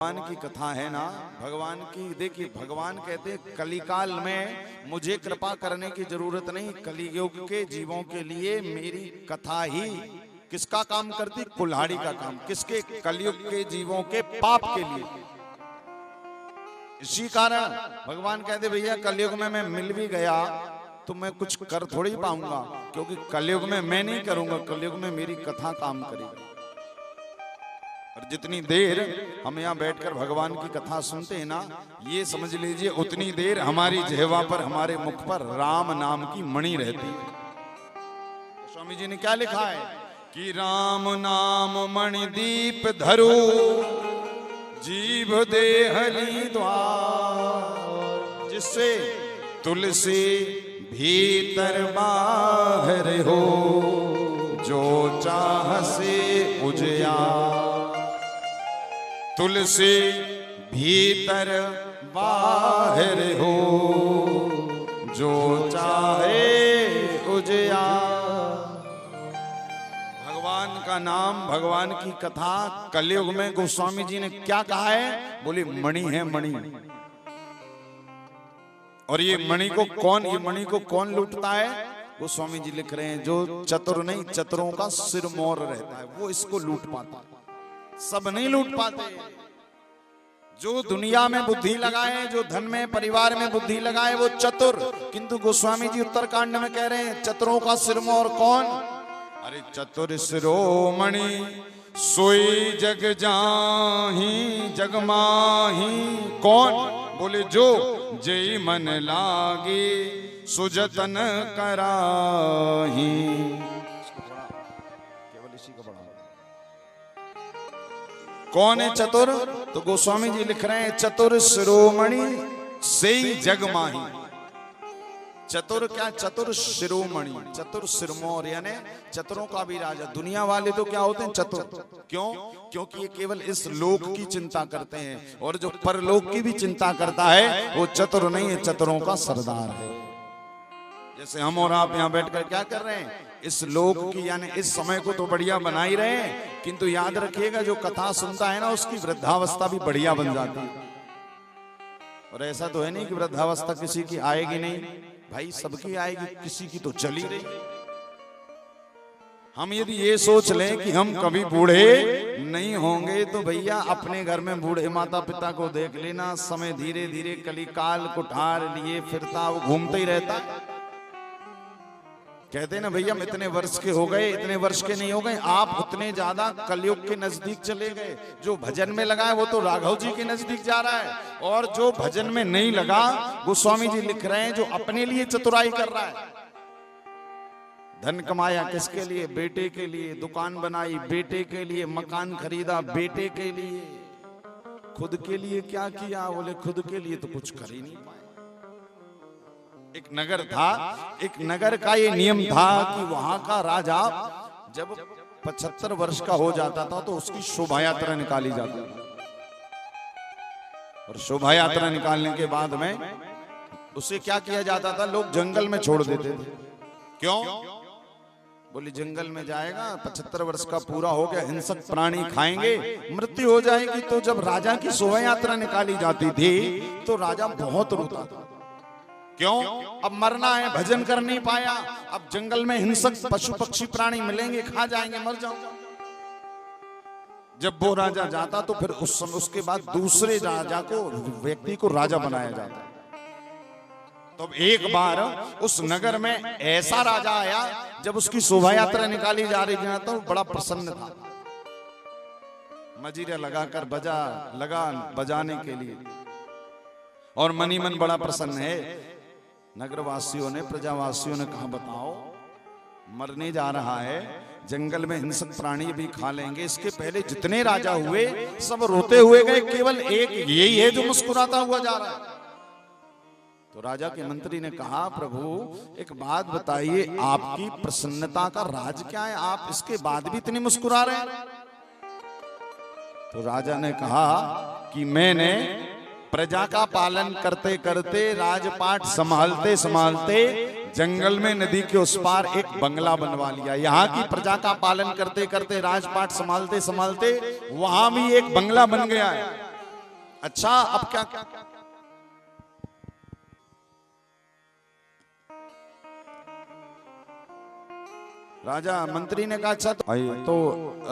भगवान की कथा है ना, भगवान की देखिए, भगवान कहते हैं कलिकाल में मुझे कृपा करने की जरूरत नहीं, कलियुग के जीवों के लिए मेरी कथा ही किसका काम करती, कुल्हाड़ी का काम। किसके? कलियुग के जीवों के पाप के लिए। इसी कारण भगवान कहते भैया कलियुग में मैं मिल भी गया तो मैं कुछ कर थोड़ी पाऊंगा, क्योंकि कलियुग में मैं नहीं करूंगा, कलियुग में मेरी कथा काम करेगी। और जितनी देर हम यहाँ बैठकर भगवान की कथा सुनते हैं ना, ये समझ लीजिए उतनी देर हमारी जिह्वा पर, हमारे मुख पर राम नाम की मणि रहती है। स्वामी जी ने क्या लिखा है कि राम नाम मणि दीप धरो, जीव देहली द्वार, जिससे तुलसी भीतर बाहर हो, जो चाह से उजियार। तुलसी भीतर बाहर हो, जो चाहे उजियार। भगवान का नाम, भगवान की कथा कलयुग में गोस्वामी जी ने क्या कहा है, बोले मणि है मणि। और ये मणि को कौन, ये मणि को कौन लूटता है? गोस्वामी जी लिख रहे हैं जो चतुर नहीं, चतुरों का सिरमौर रहता है वो इसको लूट पाता है, सब नहीं लूट पाते। जो दुनिया में बुद्धि लगाए, जो धन में, परिवार में बुद्धि लगाए, वो चतुर। किंतु गोस्वामी जी उत्तरकांड में कह रहे हैं चतुरों का सिरमौर कौन? अरे चतुर शिरोमणि सोई जग जाही जग माही। कौन? बोले जो जय मन लागे सुजतन कराही। केवल इसी का बड़ा। कौन है चतुर? तो गोस्वामी जी लिख रहे हैं चतुर शिरोमणि से जग माही। चतुर क्या? चतुर शिरोमणि, चतुर सिरमौर, यानी चतुरों का भी राजा। दुनिया वाले तो क्या होते हैं? चतुर। क्यों? क्योंकि ये केवल इस लोक की चिंता करते हैं, और जो परलोक की भी चिंता करता है वो चतुर नहीं है, चतुरों का सरदार है। जैसे हम और आप यहाँ बैठकर क्या कर रहे हैं, इस लोक की यानी इस समय को तो बढ़िया बना ही रहे हैं, किंतु याद रखिएगा जो कथा सुनता है ना उसकी वृद्धावस्था भी बढ़िया बन जाती है। और ऐसा तो है नहीं कि वृद्धावस्था किसी की आएगी नहीं, भाई सबकी आएगी, किसी की तो चली रही। हम यदि ये सोच लें कि हम कभी बूढ़े नहीं होंगे तो भैया अपने घर में बूढ़े माता पिता को देख लेना, समय धीरे धीरे कलिकाल कुठार लिए फिरता, वो घूमते ही रहता है। कहते हैं ना भैया हम इतने वर्ष के हो गए, इतने वर्ष के नहीं हो गए, आप उतने ज्यादा कलयुग के नजदीक चले गए। जो भजन में लगा है वो तो राघव जी के नजदीक जा रहा है, और जो भजन में नहीं लगा, गोस्वामी जी लिख रहे हैं जो अपने लिए चतुराई कर रहा है। धन कमाया किसके लिए? बेटे के लिए। दुकान बनाई बेटे के लिए, मकान खरीदा बेटे के लिए। खुद के लिए क्या किया? बोले खुद के लिए तो कुछ कर ही नहीं पाए। एक नगर था, एक नगर का ये नियम था कि वहां का राजा जब 75 वर्ष का हो जाता था तो उसकी शोभा यात्रा निकाली जाती थी, और शोभा यात्रा निकालने के बाद में उसे क्या किया जाता था, लोग जंगल में छोड़ देते थे। क्यों? बोले जंगल में जाएगा, 75 वर्ष का पूरा हो गया, हिंसक प्राणी खाएंगे, मृत्यु हो जाएगी। तो जब राजा की शोभा यात्रा निकाली जाती थी तो राजा बहुत रोता था। क्यों? अब मरना है, भजन कर नहीं पाया, अब जंगल में हिंसक पशु पक्षी प्राणी मिलेंगे, खा जाएंगे, मर जाऊंगा। जब वो राजा जाता तो फिर उस समय उसके बाद दूसरे राजा को, व्यक्ति को राजा बनाया जाता। तो एक बार उस नगर में ऐसा राजा आया, जब उसकी शोभा यात्रा निकाली जा रही थी तो बड़ा प्रसन्न था, मजीरा लगाकर बजाने के लिए, और मनी मन बड़ा प्रसन्न है। नगरवासियों ने, प्रजावासियों ने कहा बताओ मरने जा रहा है, जंगल में हिंसक प्राणी भी खा लेंगे, इसके पहले जितने राजा हुए सब रोते हुए गए, केवल एक यही है जो मुस्कुराता हुआ जा रहा है। तो राजा के मंत्री ने कहा प्रभु एक बात बताइए, आपकी प्रसन्नता का राज क्या है, आप इसके बाद भी इतने मुस्कुरा रहे हैं? तो राजा ने कहा कि मैंने प्रजा का पालन करते करते, राजपाट संभालते संभालते जंगल में नदी के उस पार एक बंगला बनवा लिया। यहाँ की प्रजा का पालन करते करते, राजपाट संभालते संभालते वहां भी एक बंगला बन गया है। अच्छा अब क्या राजा मंत्री ने कहा अच्छा तो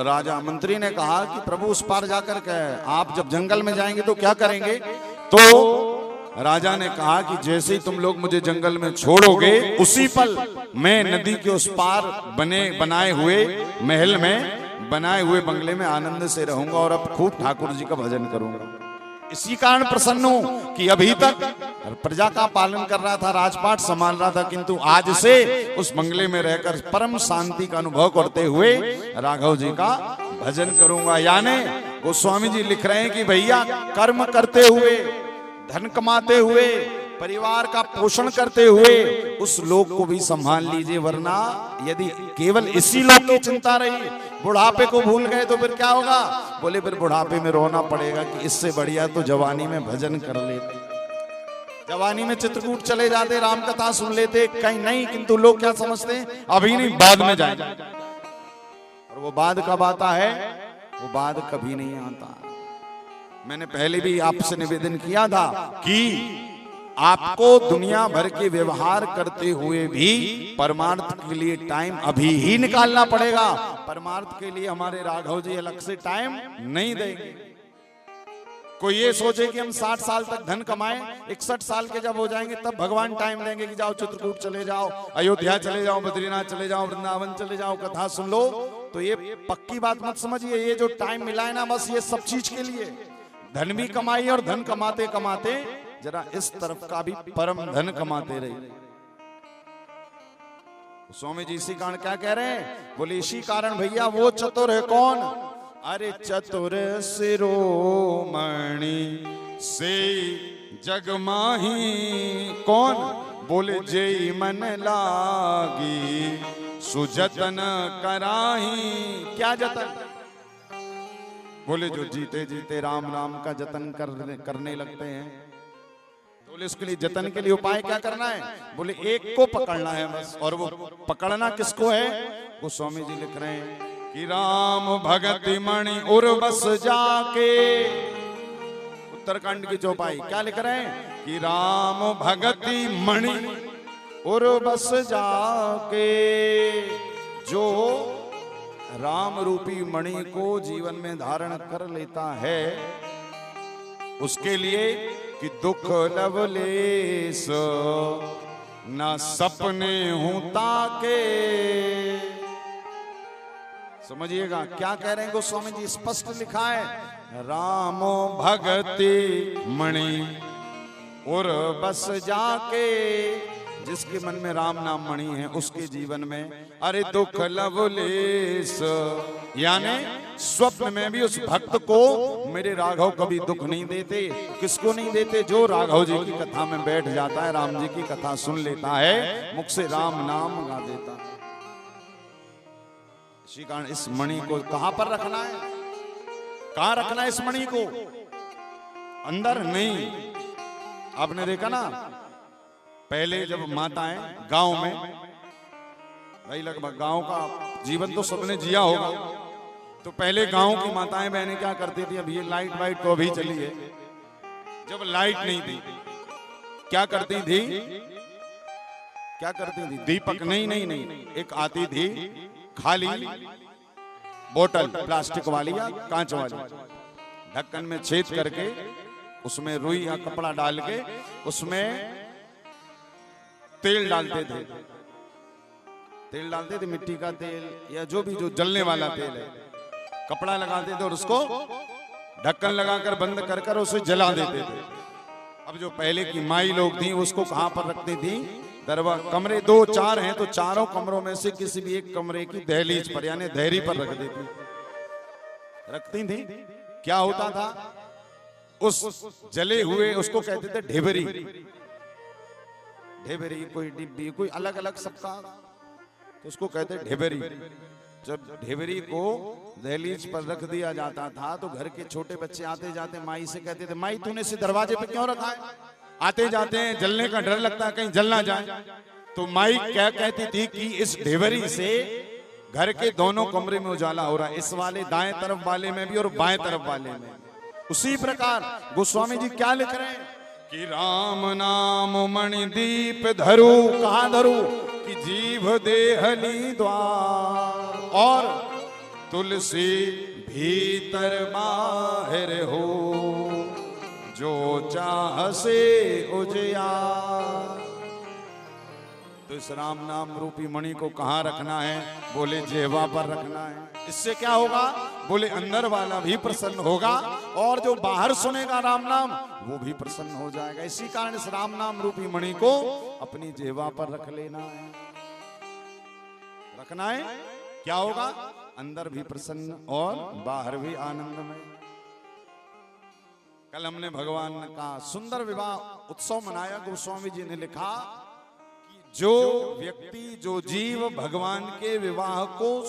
राजा मंत्री ने कहा कि प्रभु उस पार जाकर के आप जब जंगल में जाएंगे तो क्या करेंगे? तो राजा ने कहा कि जैसे ही तुम लोग मुझे जंगल में छोड़ोगे उसी पल मैं नदी के उस पार बनाए हुए महल में बनाए हुए बंगले में आनंद से रहूंगा और अब खूब ठाकुर जी का भजन करूंगा। इसी कारण प्रसन्न हूं कि अभी तक प्रजा का पालन कर रहा था, राजपाट संभाल रहा था, किंतु आज से उस बंगले में रहकर परम शांति का अनुभव करते हुए राघव जी का भजन करूंगा। यानी गोस्वामी जी लिख रहे हैं कि भैया कर्म करते हुए, धन कमाते हुए, परिवार का पोषण करते हुए उस लोक को भी संभाल लीजिए, वरना यदि केवल इसी लोक की चिंता रही, बुढ़ापे को भूल गए तो फिर क्या होगा? बोले फिर बुढ़ापे में रोना पड़ेगा कि इससे बढ़िया तो जवानी में भजन कर लेते, जवानी में चित्रकूट चले जाते, राम कथा सुन लेते, कहीं नहीं। किंतु लोग क्या समझते हैं? अभी नहीं, बाद में जाएंगे। और वो बाद कब आता है? वो बाद कभी नहीं आता। मैंने पहले भी आपसे निवेदन किया था कि आपको दुनिया भर के व्यवहार करते हुए भी परमार्थ के लिए टाइम अभी ही निकालना पड़ेगा। परमार्थ के लिए हमारे राघव जी अलग से टाइम नहीं देंगे। कोई ये सोचे कि हम 60 साल तक धन कमाएं, 61 साल के जब हो जाएंगे तब भगवान टाइम देंगे कि जाओ चित्रकूट चले जाओ, अयोध्या चले जाओ, बद्रीनाथ चले जाओ, वृंदावन चले जाओ, कथा सुन लो। तो ये पक्की बात मत समझिए। ये जो टाइम मिला है ना, बस ये सब चीज के लिए। धन भी कमाई और धन कमाते कमाते जरा इस तरफ का भी परम धन कमाते रहिए। स्वामी जी इसी कारण क्या कह रहे हैं? बोले इसी कारण भैया वो चतुर है कौन? अरे चतुर शिरोमणि से जग माही कौन? बोले जेई मन लागी सुजतन कराही। क्या जतन? बोले जो जीते जीते राम नाम का जतन करने लगते हैं। बोले उसके लिए जतन के लिए उपाय क्या करना है? बोले एक को पकड़ना है बस। और वो पकड़ना किसको है? वो स्वामी जी लिख रहे हैं कि राम भगति मणि उर बस जाके। उत्तरकांड की चौपाई क्या लिख रहे हैं? कि राम भगति मणि उर बस जाके। जो राम रूपी मणि को जीवन में धारण कर लेता है उसके लिए कि दुख लवलेस न सपने हूं ताके। समझिएगा क्या कह रहे हैं गोस्वामी जी, स्पष्ट लिखा है राम भगति मणि और बस जाके। जिसके मन में राम नाम मणि है उसके जीवन में अरे दुख लवलेस, यानी स्वप्न में भी उस भक्त को मेरे राघव कभी दुख नहीं देते। किसको नहीं देते? जो राघव जी की कथा में बैठ जाता है, राम जी की कथा सुन लेता है, मुख से राम नाम गा देता है। इसी कारण इस मणि को कहां पर रखना है? कहां रखना है इस मणि को? अंदर नहीं। आपने देखा ना, पहले जब माताएं गांव में, भाई लगभग गांव का जीवन तो सबने जिया होगा, तो पहले गांव की माताएं बहनें क्या करती थी? अब ये लाइट वाइट तो अभी चली है, जब लाइट नहीं थी क्या करती थी? क्या करती थी? दीपक नहीं, एक आती थी खाली बोतल, प्लास्टिक वाली या कांच वाली, ढक्कन में छेद करके उसमें रुई या कपड़ा डाल के उसमें तेल डालते थे। तेल डालते थे, मिट्टी का तेल या जो भी जो जलने वाला तेल है, कपड़ा लगाते थे और उसको ढक्कन लगाकर बंद कर कर उसे जला देते थे। अब जो पहले की माई लोग थी उसको कहां पर रखती थी? दरवाजा, कमरे 2-4 हैं तो चारों कमरों में से किसी भी एक कमरे की दहलीज पर यानी देहरी पर रखती थी। क्या होता था? उस जले हुए उसको कहते थे ढेबरी। ढेबरी कोई डिब्बी, कोई अलग अलग सबका, तो उसको कहते ढेबरी। जब ढेबरी को दहलीज पर रख दिया जाता था तो घर के छोटे बच्चे आते जाते माई से कहते थे, माई तूने इसे दरवाजे पे क्यों रखा है? आते जाते हैं, जलने का डर लगता है कहीं जल ना जाए। तो माई क्या कहती थी कि इस ढेबरी से घर के दोनों कमरे में उजाला हो रहा है, इस वाले दाएं तरफ वाले में भी और बाएं तरफ वाले में। उसी प्रकार गोस्वामी जी क्या लिख रहे हैं कि राम नाम मणिदीप धरू, कहां धरू कि जीव देहली द्वार, और तुलसी भीतर बाहर हो, जो चाह से उजियार। तो इस राम नाम रूपी मणि को कहां रखना है? बोले जेवा पर रखना है। इससे क्या होगा? बोले अंदर वाला भी प्रसन्न होगा और जो बाहर सुनेगा राम नाम वो भी प्रसन्न हो जाएगा। इसी कारण इस राम नाम रूपी मणि को अपनी जेवा पर रख लेना है, रखना है। क्या होगा? अंदर भी प्रसन्न और बाहर भी आनंदमय। कल हमने भगवान का सुंदर विवाह उत्सव मनाया। गोस्वामी जी ने लिखा कि जो व्यक्ति, जो जीव भगवान के विवाह को